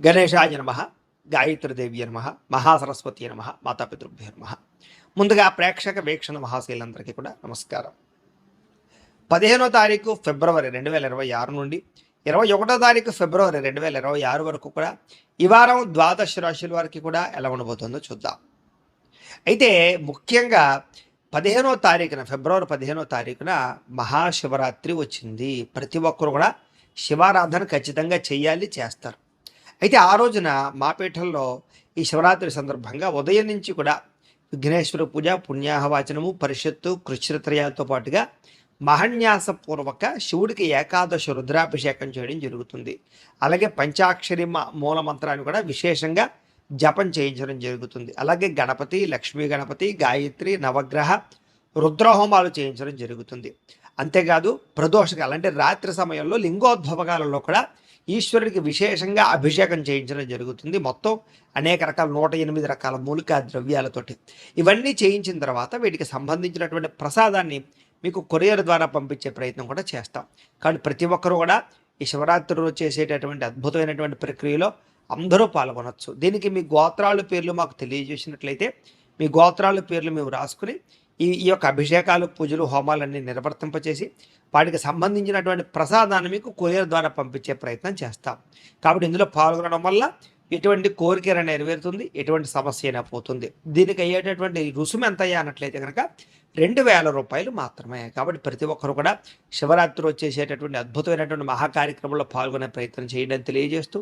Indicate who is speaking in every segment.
Speaker 1: గణేశాయ నమ, గాయత్రీదేవి నమ, మహాసరస్వతి నమ, మాతాపితృభ్యో నమ. ముందుగా ప్రేక్షక వీక్షణ మహాశీలందరికీ కూడా నమస్కారం. 15వ తారీఖు ఫిబ్రవరి 2026 నుండి 21వ తారీఖు ఫిబ్రవరి 2026 వరకు కూడా ఈ వారం ద్వాదశ రాశుల వారికి కూడా ఎలా ఉండబోతుందో చూద్దాం. అయితే ముఖ్యంగా 15వ తారీఖున ఫిబ్రవరి 15వ తారీఖున మహాశివరాత్రి వచ్చింది. ప్రతి ఒక్కరు కూడా శివారాధన ఖచ్చితంగా చేయాలి, చేస్తారు. అయితే ఆ రోజున మా పీఠంలో ఈ శివరాత్రి సందర్భంగా ఉదయం నుంచి కూడా విఘ్నేశ్వర పూజ, పుణ్యాహవాచనము, పరిషత్తు, కృష్ణత్రయాలతో పాటుగా మహన్యాసపూర్వక శివుడికి ఏకాదశి రుద్రాభిషేకం చేయడం జరుగుతుంది. అలాగే పంచాక్షరి మూల మంత్రాన్ని కూడా విశేషంగా జపం చేయించడం జరుగుతుంది. అలాగే గణపతి, లక్ష్మీ గణపతి, గాయత్రి, నవగ్రహ రుద్రహోమాలు చేయించడం జరుగుతుంది. అంతేకాదు ప్రదోషకాలు అంటే రాత్రి సమయంలో లింగోద్భవకాలలో కూడా ఈశ్వరుడికి విశేషంగా అభిషేకం చేయించడం జరుగుతుంది. మొత్తం అనేక రకాల 108 రకాల మూలికా ద్రవ్యాలతోటి ఇవన్నీ చేయించిన తర్వాత వీటికి సంబంధించినటువంటి ప్రసాదాన్ని మీకు కొరియర్ ద్వారా పంపించే ప్రయత్నం కూడా చేస్తాం. కాబట్టి ప్రతి ఒక్కరూ కూడా ఈ శివరాత్రి రోజు చేసేటటువంటి అద్భుతమైనటువంటి ప్రక్రియలో అందరూ పాల్గొనవచ్చు. దీనికి మీ గోత్రాల పేర్లు మాకు తెలియజేసినట్లయితే మీ గోత్రాల పేర్లు మేము రాసుకుని ఈ యొక్క అభిషేకాలు, పూజలు, హోమాలన్నీ నిర్వర్తింపచేసి వాటికి సంబంధించినటువంటి ప్రసాదాన్ని మీకు కొరియర్ ద్వారా పంపించే ప్రయత్నం చేస్తాం. కాబట్టి ఇందులో పాల్గొనడం వల్ల ఎటువంటి కోరికైనా నెరవేరుతుంది, ఎటువంటి సమస్య అయినా పోతుంది. దీనికి అయ్యేటటువంటి రుసుము ఎంత అయ్యా అన్నట్లయితే కనుక 2000 రూపాయలు మాత్రమే. కాబట్టి ప్రతి ఒక్కరు కూడా శివరాత్రి వచ్చేసేటటువంటి అద్భుతమైనటువంటి మహాకార్యక్రమంలో పాల్గొనే ప్రయత్నం చేయడం తెలియజేస్తూ,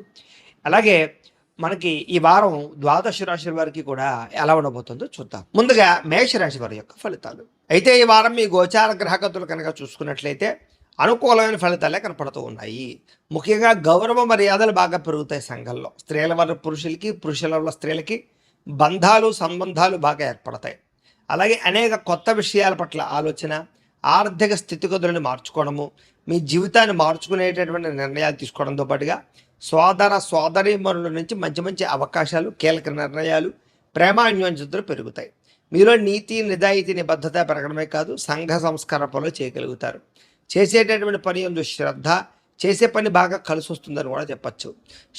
Speaker 1: అలాగే మనకి ఈ వారం ద్వాదశ రాశుల వారికి కూడా ఎలా ఉండబోతుందో చూద్దాం. ముందుగా మేషరాశి వారి యొక్క ఫలితాలు. అయితే ఈ వారం మీ గోచార గ్రహగతులు కనుక చూసుకున్నట్లయితే అనుకూలమైన ఫలితాలే కనపడుతూ ఉన్నాయి. ముఖ్యంగా గౌరవ మర్యాదలు బాగా పెరుగుతాయి సంఘంలో. స్త్రీల వల్ల పురుషులకి, పురుషుల వల్ల స్త్రీలకి బంధాలు, సంబంధాలు బాగా ఏర్పడతాయి. అలాగే అనేక కొత్త విషయాల పట్ల ఆలోచన, ఆర్థిక స్థితిగతులను మార్చుకోవడము, మీ జీవితాన్ని మార్చుకునేటటువంటి నిర్ణయాలు తీసుకోవడంతో పాటుగా సోదర సోదరీమణుల నుంచి మంచి మంచి అవకాశాలు, కీలక నిర్ణయాలు, ప్రేమాన్యోన్యతలు పెరుగుతాయి. మీలో నీతి, నిజాయితీ, నిబద్ధత పెరగడమే కాదు సంఘ సంస్కార పనులు చేయగలుగుతారు. చేసేటటువంటి పని యందు శ్రద్ధ, చేసే పని బాగా కలిసి వస్తుందని కూడా చెప్పచ్చు.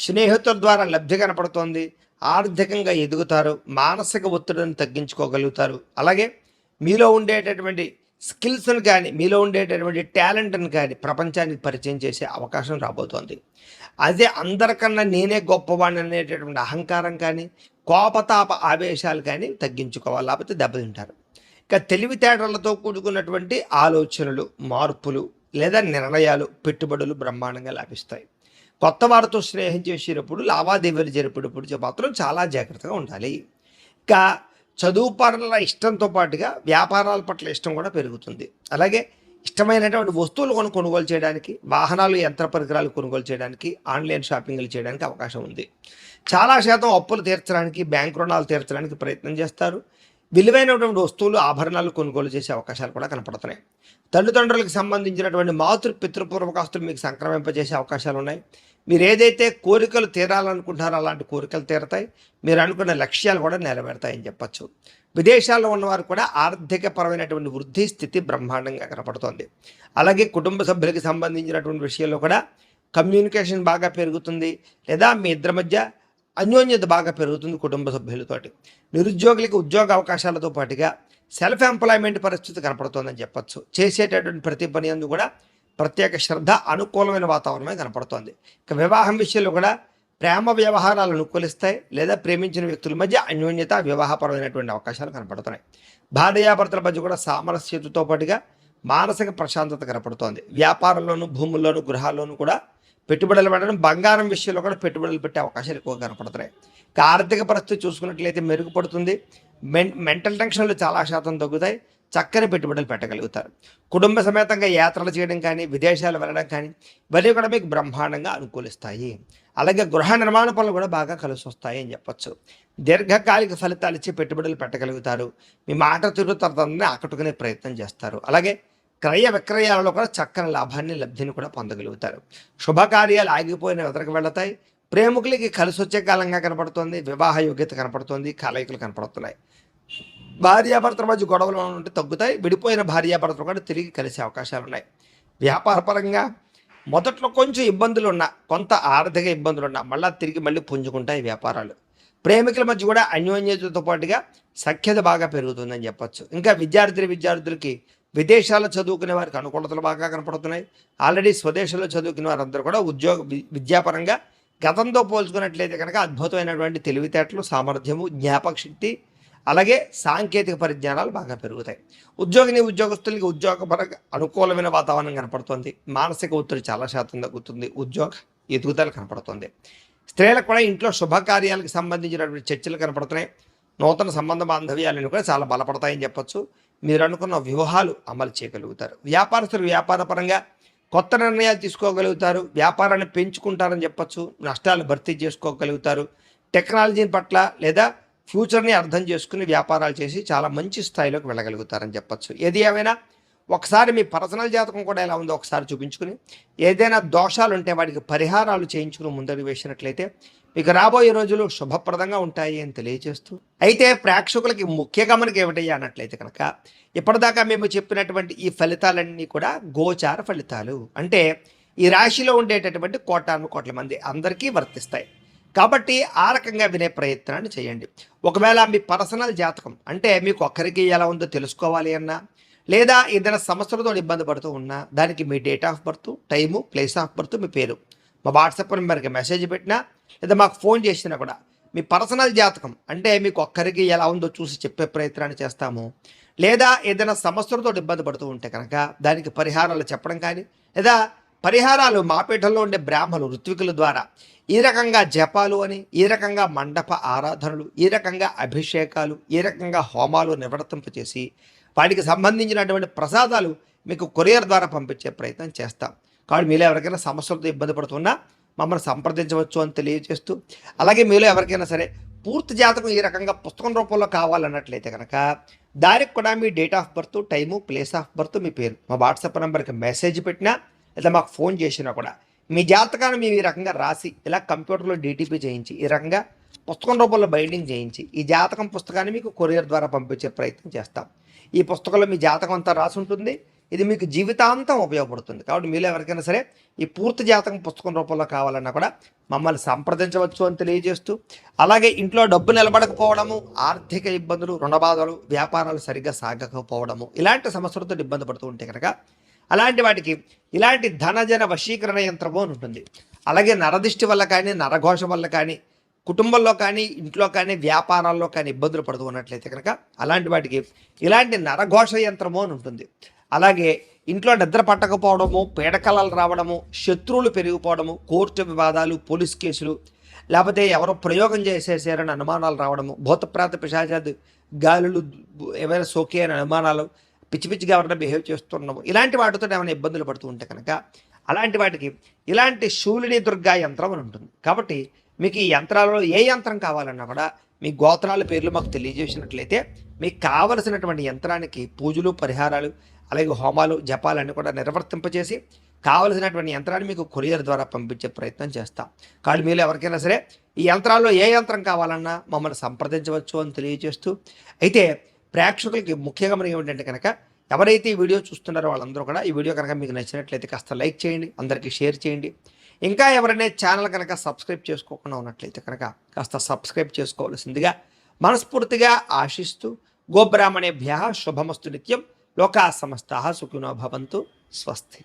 Speaker 1: స్నేహితుల ద్వారా లబ్ధి కనపడుతోంది. ఆర్థికంగా ఎదుగుతారు. మానసిక ఒత్తిడిని తగ్గించుకోగలుగుతారు. అలాగే మీలో ఉండేటటువంటి స్కిల్స్ని కానీ, మీలో ఉండేటటువంటి టాలెంట్ని కానీ ప్రపంచానికి పరిచయం చేసే అవకాశం రాబోతోంది. అదే అందరికన్నా నేనే గొప్పవాడిని అనేటటువంటి అహంకారం కానీ, కోపతాప ఆవేశాలు కానీ తగ్గించుకోవాలి, లేకపోతే దెబ్బతింటారు. ఇక తెలివితేటలతో కూడుకున్నటువంటి ఆలోచనలు, మార్పులు లేదా నిర్ణయాలు, పెట్టుబడులు బ్రహ్మాండంగా లాభిస్తాయి. కొత్త వారితో స్నేహం చేసేటప్పుడు, లావాదేవీలు జరిపేటప్పుడు మాత్రం చాలా జాగ్రత్తగా ఉండాలి. ఇక చదువు పట్ల ఇష్టంతో పాటుగా వ్యాపారాల పట్ల ఇష్టం కూడా పెరుగుతుంది. అలాగే ఇష్టమైనటువంటి వస్తువులు కొనుగోలు చేయడానికి, వాహనాలు, యంత్ర పరికరాలు కొనుగోలు చేయడానికి, ఆన్లైన్ షాపింగ్లు చేయడానికి అవకాశం ఉంది. చాలా శాతం అప్పులు తీర్చడానికి, బ్యాంక్ రుణాలు తీర్చడానికి ప్రయత్నం చేస్తారు. విలువైనటువంటి వస్తువులు, ఆభరణాలు కొనుగోలు చేసే అవకాశాలు కూడా కనపడుతున్నాయి. తల్లిదండ్రులకు సంబంధించినటువంటి పితృపూర్వకాస్తులు మీకు సంక్రమింపజేసే అవకాశాలు ఉన్నాయి. మీరు ఏదైతే కోరికలు తీరాలనుకుంటున్నారో అలాంటి కోరికలు తీరతాయి. మీరు అనుకున్న లక్ష్యాలు కూడా నెరవేరుతాయని చెప్పచ్చు. విదేశాల్లో ఉన్నవారు కూడా ఆర్థిక పరమైనటువంటి వృద్ధి స్థితి బ్రహ్మాండంగా కనపడుతోంది. అలాగే కుటుంబ సభ్యులకి సంబంధించినటువంటి విషయాల్లో కూడా కమ్యూనికేషన్ బాగా పెరుగుతుంది, లేదా మీ ఇద్దరి మధ్య అన్యోన్యత బాగా పెరుగుతుంది కుటుంబ సభ్యులతోటి. నిరుద్యోగులకి ఉద్యోగ అవకాశాలతో పాటుగా సెల్ఫ్ ఎంప్లాయ్మెంట్ పరిస్థితి కనపడుతోందని చెప్పచ్చు. చేసేటటువంటి ప్రతి పని అందు కూడా ప్రత్యేక శ్రద్ధ, అనుకూలమైన వాతావరణమే కనపడుతోంది. ఇక వివాహం విషయంలో కూడా ప్రేమ వ్యవహారాలు అనుకూలిస్తాయి, లేదా ప్రేమించిన వ్యక్తుల మధ్య అన్యోన్యత, వివాహపరమైనటువంటి అవకాశాలు కనపడుతున్నాయి. భార్యాభర్తల మధ్య కూడా సామరస్యతతో పాటుగా మానసిక ప్రశాంతత కనపడుతోంది. వ్యాపారంలోను, భూముల్లోను, గృహాల్లోనూ కూడా పెట్టుబడులు పెట్టడం, బంగారం విషయంలో కూడా పెట్టుబడులు పెట్టే అవకాశాలు ఎక్కువగా కనపడుతున్నాయి. ఇక ఆర్థిక పరిస్థితి చూసుకున్నట్లయితే మెరుగుపడుతుంది. మెంటల్ టెన్షన్లు చాలా శాతం తగ్గుతాయి. చక్కని పెట్టుబడులు పెట్టగలుగుతారు. కుటుంబ సమేతంగా యాత్రలు చేయడం కానీ, విదేశాలు వెళ్ళడం కానీ ఇవన్నీ కూడా మీకు బ్రహ్మాండంగా అనుకూలిస్తాయి. అలాగే గృహ నిర్మాణ పనులు కూడా బాగా కలిసి వస్తాయి అని చెప్పచ్చు. దీర్ఘకాలిక ఫలితాలు ఇచ్చి పెట్టుబడులు పెట్టగలుగుతారు. మీ మాట తిరుగుతారని ఆకట్టుకునే ప్రయత్నం చేస్తారు. అలాగే క్రయ విక్రయాలలో కూడా చక్కని లాభాన్ని, లబ్ధిని కూడా పొందగలుగుతారు. శుభకార్యాలు ఆగిపోయిన ఎదురుకు వెళతాయి. ప్రేమికులకి కలిసి వచ్చే కాలంగా కనపడుతుంది. వివాహ యోగ్యత కనపడుతుంది. కలయికలు కనపడుతున్నాయి. భార్యాభర్తల మధ్య గొడవలు ఉంటే తగ్గుతాయి. విడిపోయిన భార్యాభర్తలు కూడా తిరిగి కలిసే అవకాశాలు ఉన్నాయి. వ్యాపారపరంగా మొదట్లో కొంచెం ఇబ్బందులున్నా, కొంత ఆర్థిక ఇబ్బందులున్నా మళ్ళీ పుంజుకుంటాయి వ్యాపారాలు. ప్రేమికుల మధ్య కూడా అన్యోన్యతతో పాటుగా సఖ్యత బాగా పెరుగుతుందని చెప్పొచ్చు. ఇంకా విద్యార్థులకి విదేశాల్లో చదువుకునే వారికి అనుకూలతలు బాగా కనపడుతున్నాయి. ఆల్రెడీ స్వదేశంలో చదువుకునే వారందరూ కూడా విద్యాపరంగా గతంతో పోల్చుకున్నట్లయితే కనుక అద్భుతమైనటువంటి తెలివితేటలు, సామర్థ్యము, జ్ఞాపక శక్తి, అలాగే సాంకేతిక పరిజ్ఞానాలు బాగా పెరుగుతాయి. ఉద్యోగస్తులకి ఉద్యోగపరంగా అనుకూలమైన వాతావరణం కనపడుతుంది. మానసిక ఒత్తిడి చాలా శాతం తగ్గుతుంది. ఉద్యోగ ఎదుగుదల కనపడుతుంది. స్త్రీలకు కూడా ఇంట్లో శుభకార్యాలకు సంబంధించినటువంటి చర్చలు కనపడుతున్నాయి. నూతన సంబంధ బాంధవ్యాలను కూడా చాలా బలపడతాయని చెప్పొచ్చు. మీరు అనుకున్న వ్యూహాలు అమలు చేయగలుగుతారు. వ్యాపారస్తులు వ్యాపారపరంగా కొత్త నిర్ణయాలు తీసుకోగలుగుతారు. వ్యాపారాన్ని పెంచుకుంటారని చెప్పొచ్చు. నష్టాలు భర్తీ చేసుకోగలుగుతారు. టెక్నాలజీని పట్ల లేదా ఫ్యూచర్ని అర్థం చేసుకుని వ్యాపారాలు చేసి చాలా మంచి స్థాయిలోకి వెళ్ళగలుగుతారని చెప్పొచ్చు. ఏది ఏమైనా ఒకసారి మీ పర్సనల్ జాతకం కూడా ఎలా ఉందో ఒకసారి చూపించుకుని, ఏదైనా దోషాలు ఉంటే వాటికి పరిహారాలు చేయించుకుని ముందడుగు వేసినట్లయితే మీకు రాబోయే రోజులు శుభప్రదంగా ఉంటాయి అని తెలియజేస్తూ, అయితే ప్రేక్షకులకి ముఖ్య గమనిక ఏమిటయ్యా అన్నట్లయితే కనుక, ఇప్పటిదాకా మేము చెప్పినటువంటి ఈ ఫలితాలన్నీ కూడా గోచార ఫలితాలు. అంటే ఈ రాశిలో ఉండేటటువంటి కోట్ల మంది అందరికీ వర్తిస్తాయి. కాబట్టి ఆ రకంగా వినే ప్రయత్నాన్ని చేయండి. ఒకవేళ మీ పర్సనల్ జాతకం అంటే మీకు ఒక్కరికి ఎలా ఉందో తెలుసుకోవాలి అన్నా, లేదా ఏదైనా సమస్యలతో ఇబ్బంది పడుతూ ఉన్నా, దానికి మీ date of birth, time, place of birth, మీ పేరు మా వాట్సాప్ నెంబర్కి మెసేజ్ పెట్టినా లేదా మాకు ఫోన్ చేసినా కూడా మీ పర్సనల్ జాతకం అంటే మీకు ఒక్కరికి ఎలా ఉందో చూసి చెప్పే ప్రయత్నాన్ని చేస్తాము. లేదా ఏదైనా సమస్యలతో ఇబ్బంది పడుతూ ఉంటే కనుక దానికి పరిహారాలు చెప్పడం కానీ, లేదా పరిహారాలు మాపేటల్లో ఉండే బ్రాహ్మణులు ఋత్వికుల ద్వారా ఈ రకంగా జపాలు అని, ఈ రకంగా మండప ఆరాధనలు, ఈ రకంగా అభిషేకాలు, ఈ రకంగా హోమాలు నివర్తింపచేసి వాటికి సంబంధించినటువంటి ప్రసాదాలు మీకు కొరియర్ ద్వారా పంపించే ప్రయత్నం చేస్తాం. కాబట్టి మీలో ఎవరికైనా సమస్యలతో ఇబ్బంది పడుతున్నా మమ్మల్ని సంప్రదించవచ్చు అని తెలియజేస్తూ, అలాగే మీలో ఎవరికైనా సరే పూర్తి జాతకం ఈ రకంగా పుస్తకం రూపంలో కావాలన్నట్లయితే కనుక దానికి కూడా మీ date of birth, time, place of birth, మీ పేరు మా వాట్సాప్ నెంబర్కి మెసేజ్ పెట్టినా లేదా మాకు ఫోన్ చేసినా కూడా మీ జాతకాన్ని మేము ఈ రకంగా రాసి ఇలా కంప్యూటర్లో డీటీపీ చేయించి ఈ రకంగా పుస్తకం రూపంలో బైండింగ్ చేయించి ఈ జాతకం పుస్తకాన్ని మీకు కొరియర్ ద్వారా పంపించే ప్రయత్నం చేస్తాం. ఈ పుస్తకంలో మీ జాతకం అంతా రాసి ఉంటుంది. ఇది మీకు జీవితాంతం ఉపయోగపడుతుంది. కాబట్టి మీలో ఎవరికైనా సరే ఈ పూర్తి జాతకం పుస్తకం రూపంలో కావాలన్నా కూడా మమ్మల్ని సంప్రదించవచ్చు అని తెలియజేస్తూ, అలాగే ఇంట్లో డబ్బు నిలబడకపోవడము, ఆర్థిక ఇబ్బందులు, రుణబాధలు, వ్యాపారాలు సరిగ్గా సాగకపోవడము, ఇలాంటి సమస్యలతో ఇబ్బంది పడుతూ ఉంటే కనుక అలాంటి వాటికి ఇలాంటి ధనజన వశీకరణ యంత్రము అని ఉంటుంది. అలాగే నరదిష్టి వల్ల కానీ, నరఘోష వల్ల కానీ, కుటుంబంలో కానీ, ఇంట్లో కానీ, వ్యాపారాల్లో కానీ ఇబ్బందులు పడుతూ ఉన్నట్లయితే కనుక అలాంటి వాటికి ఇలాంటి నరఘోష యంత్రము అని ఉంటుంది. అలాగే ఇంట్లో నిద్ర పట్టకపోవడము, పీడకలలు రావడము, శత్రువులు పెరిగిపోవడము, కోర్టు వివాదాలు, పోలీస్ కేసులు, లేకపోతే ఎవరో ప్రయోగం చేసేసారని అనుమానాలు రావడము, భూతప్రాత పిశాచాది గాలులు ఏమైనా సోకే అని అనుమానాలు, పిచ్చిగా ఎవరైనా బిహేవ్ చేస్తున్నాము, ఇలాంటి వాటితో ఏమైనా ఇబ్బందులు పడుతూ ఉంటే కనుక అలాంటి వాటికి ఇలాంటి శూలిని దుర్గా యంత్రం అని ఉంటుంది. కాబట్టి మీకు ఈ యంత్రాలలో ఏ యంత్రం కావాలన్నా కూడా మీ గోత్రాల పేర్లు మాకు తెలియజేసినట్లయితే మీకు కావలసినటువంటి యంత్రానికి పూజలు, పరిహారాలు, అలాగే హోమాలు, జపాలన్నీ కూడా నిర్వర్తింపచేసి కావలసినటువంటి యంత్రాన్ని మీకు కొరియర్ ద్వారా పంపించే ప్రయత్నం చేస్తాం. కాబట్టి మీరు ఎవరికైనా సరే ఈ యంత్రాల్లో ఏ యంత్రం కావాలన్నా మమ్మల్ని సంప్రదించవచ్చు అని తెలియజేస్తూ, అయితే ప్రేక్షకులకి ముఖ్యంగా మనకి ఏమిటంటే కనుక ఎవరైతే ఈ వీడియో చూస్తున్నారో వాళ్ళందరూ కూడా ఈ వీడియో కనుక మీకు నచ్చినట్లయితే కాస్త లైక్ చేయండి, అందరికీ షేర్ చేయండి. ఇంకా ఎవరైనా ఛానల్ కనుక సబ్స్క్రైబ్ చేసుకోకుండా ఉన్నట్లయితే కనుక కాస్త సబ్స్క్రైబ్ చేసుకోవాల్సిందిగా మనస్ఫూర్తిగా ఆశిస్తూ, గోబ్రాహ్మణేభ్యః శుభమస్తు నిత్యం, లోకా సమస్తాః సుఖినో భవంతు, స్వస్తి.